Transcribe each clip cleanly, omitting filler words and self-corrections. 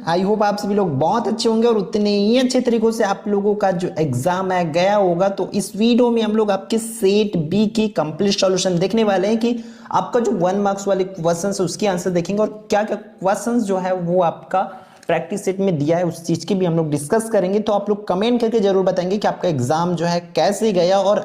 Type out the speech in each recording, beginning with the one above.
I hope आप सभी लोग बहुत अच्छे होंगे और उतने ही अच्छे तरीकों से आप लोगों का जो एग्जाम है गया होगा। तो इस वीडियो में हम लोग आपके सेट बी की कंप्लीट सॉल्यूशन देखने वाले हैं कि आपका जो 1 मार्क्स वाले क्वेश्चन है उसके आंसर देखेंगे और क्या क्या क्वेश्चन जो है वो आपका प्रैक्टिस सेट में दिया है उस चीज की भी हम लोग डिस्कस करेंगे। तो आप लोग कमेंट करके जरूर बताएंगे कि आपका एग्जाम जो है कैसे गया। और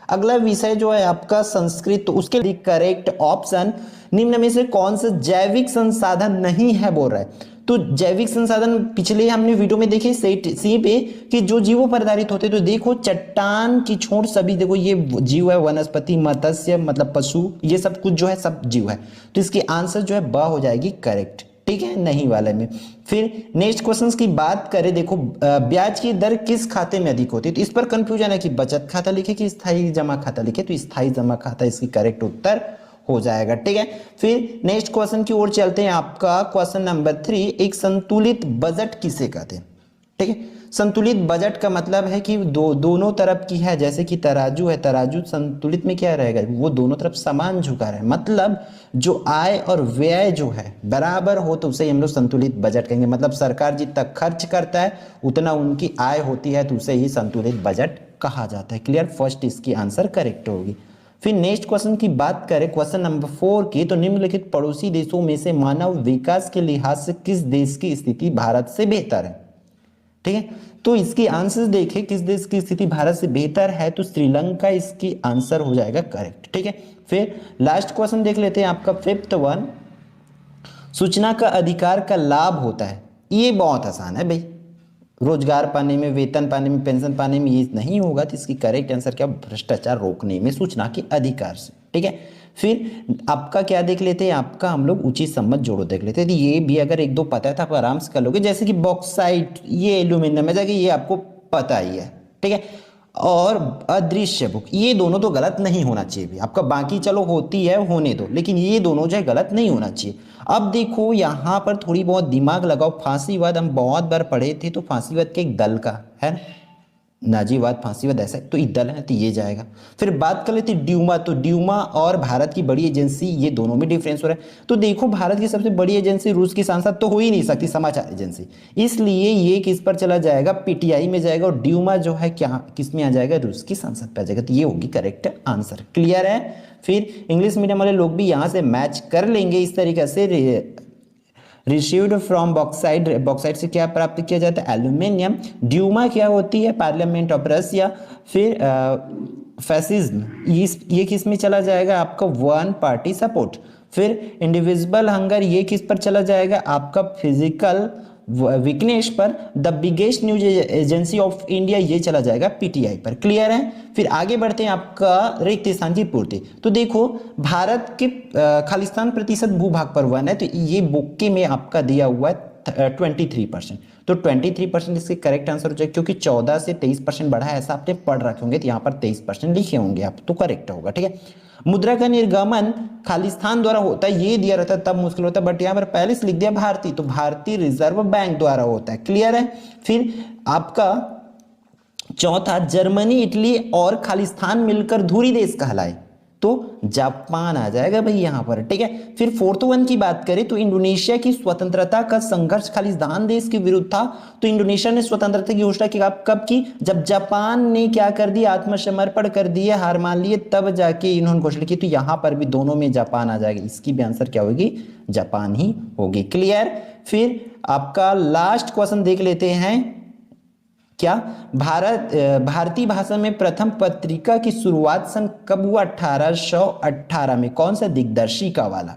अगला विषय जो है आपका संस्कृत, तो उसके लिए करेक्ट ऑप्शन निम्न में से कौन सा जैविक संसाधन नहीं है बोल रहा है। तो जैविक संसाधन पिछले हमने वीडियो में देखे सेट सी पे कि जो जीवों पर आधारित होते, तो देखो चट्टान की छोर सभी, देखो ये जीव है, वनस्पति, मत्स्य मतलब पशु, ये सब कुछ जो है सब जीव है। तो इसकी आंसर जो है ब हो जाएगी करेक्ट, ठीक है, नहीं वाले में। फिर नेक्स्ट क्वेश्चन की बात करें, देखो ब्याज की दर किस खाते में अधिक होती है। तो इस पर कंफ्यूजन है कि बचत खाता लिखे कि स्थायी जमा खाता लिखे, तो स्थायी जमा खाता इसकी करेक्ट उत्तर हो जाएगा, ठीक है। फिर नेक्स्ट क्वेश्चन की ओर चलते हैं, आपका क्वेश्चन नंबर 3, एक संतुलित बजट किसे कहते हैं, ठीक है। संतुलित बजट का मतलब है कि दोनों तरफ की है, जैसे कि तराजू है, तराजू संतुलित में क्या रहेगा, वो दोनों तरफ समान झुका रहे, मतलब जो आय और व्यय जो है बराबर हो तो उसे हम लोग संतुलित बजट कहेंगे। मतलब सरकार जितना खर्च करता है उतना उनकी आय होती है, तो उसे ही संतुलित बजट कहा जाता है। क्लियर, फर्स्ट इसकी आंसर करेक्ट होगी। फिर नेक्स्ट क्वेश्चन की बात करें, क्वेश्चन नंबर 4 की, तो निम्नलिखित पड़ोसी देशों में से मानव विकास के लिहाज से किस देश की स्थिति भारत से बेहतर है, ठीक है। तो इसकी आंसर देखें किस देश की स्थिति भारत से बेहतर है, तो श्रीलंका इसकी आंसर हो जाएगा करेक्ट, ठीक है। फिर लास्ट क्वेश्चन देख लेते हैं, आपका 5th वन, सूचना का अधिकार का लाभ होता है। ये बहुत आसान है भाई, रोजगार पाने में, वेतन पाने में, पेंशन पाने में ये नहीं होगा, तो इसकी करेक्ट आंसर क्या, भ्रष्टाचार रोकने में सूचना के अधिकार से, ठीक है। फिर आपका क्या देख लेते हैं, आपका हम लोग उचित सम्मत जोड़ो देख लेते हैं। तो ये भी अगर एक दो पता है तो आप आराम से कर लोगे, जैसे कि बॉक्साइट, ये एल्यूमिनियम है, जाके ये आपको पता ही है, ठीक है। और अदृश्य बुक, ये दोनों तो गलत नहीं होना चाहिए भी आपका, बाकी चलो होती है होने दो, लेकिन ये दोनों जो है गलत नहीं होना चाहिए। अब देखो यहाँ पर थोड़ी बहुत दिमाग लगाओ, फांसीवाद हम बहुत बार पढ़े थे, तो फांसीवाद के एक दल का है, नाजीवाद, फांसीवाद, ऐसा तो ये दल है, तो ये जाएगा। फिर बात कर लेते ड्यूमा, तो ड्यूमा और भारत की बड़ी एजेंसी, ये दोनों में डिफरेंस हो रहा है। तो देखो भारत की सबसे बड़ी एजेंसी रूस की सांसद तो हो ही नहीं सकती, समाचार एजेंसी, इसलिए ये किस पर चला जाएगा, पीटीआई में जाएगा, और ड्यूमा जो है क्या किस में आ जाएगा, रूस की सांसद पे आ जाएगा, तो ये होगी करेक्ट आंसर। क्लियर है। फिर इंग्लिश मीडियम वाले लोग भी यहाँ से मैच कर लेंगे इस तरीके से। रिसीव्ड फ्रॉम बॉक्साइड, बॉक्साइड से क्या प्राप्त किया जाता है, एल्यूमिनियम। ड्यूमा क्या होती है, पार्लियामेंट ऑफ रसिया। फिर फैसिज्म, ये किस में चला जाएगा, आपका वन पार्टी सपोर्ट। फिर इंडिविजिबल हंगर, ये किस पर चला जाएगा, आपका फिजिकल वीकनेस पर। The biggest news agency of India, ये चला जाएगा पीटीआई पर। क्लियर है। फिर आगे बढ़ते हैं, आपका रिक्त स्थान की पूर्ति, तो देखो भारत के खालिस्तान प्रतिशत भूभाग पर 1 है, तो ये बुक्के में आपका दिया हुआ है 23%, तो 23% इसके करेक्ट आंसर हो जाएगा, क्योंकि 14 से 23% बढ़ा है, ऐसा आपने पढ़ रखे होंगे, तो यहाँ पर 23% लिखे होंगे आप, तो करेक्ट होगा, ठीक है। मुद्रा का निर्गमन खालिस्तान द्वारा होता है, ये दिया रहता है तब मुश्किल होता है, बट यहाँ पर पहले से लिख दिया भारतीय, तो भारतीय रिजर्व बैंक द्वारा होता है। क्लियर है। फिर आपका चौथा, जर्मनी, इटली और खालिस्तान मिलकर धुरी देश कहलाए, तो जापान आ जाएगा भाई यहाँ पर, ठीक है। फिर 4th वन की बात करें, तो इंडोनेशिया की स्वतंत्रता का संघर्ष खालिस्तान देश के विरुद्ध था, तो इंडोनेशिया ने स्वतंत्रता की घोषणा कब की, जब जापान ने क्या कर दिया, आत्मसमर्पण कर दिया, हार मान लिए, तब जाके इन्होंने घोषणा की, तो यहाँ पर भी दोनों में जापान आ जाएगा, इसकी भी आंसर क्या होगी, जापान ही होगी। क्लियर। फिर आपका लास्ट क्वेश्चन देख लेते हैं, क्या भारतीय भाषा में प्रथम पत्रिका की शुरुआत सन कब हुआ, 1818 में, कौन सा, दिग्दर्शिका वाला।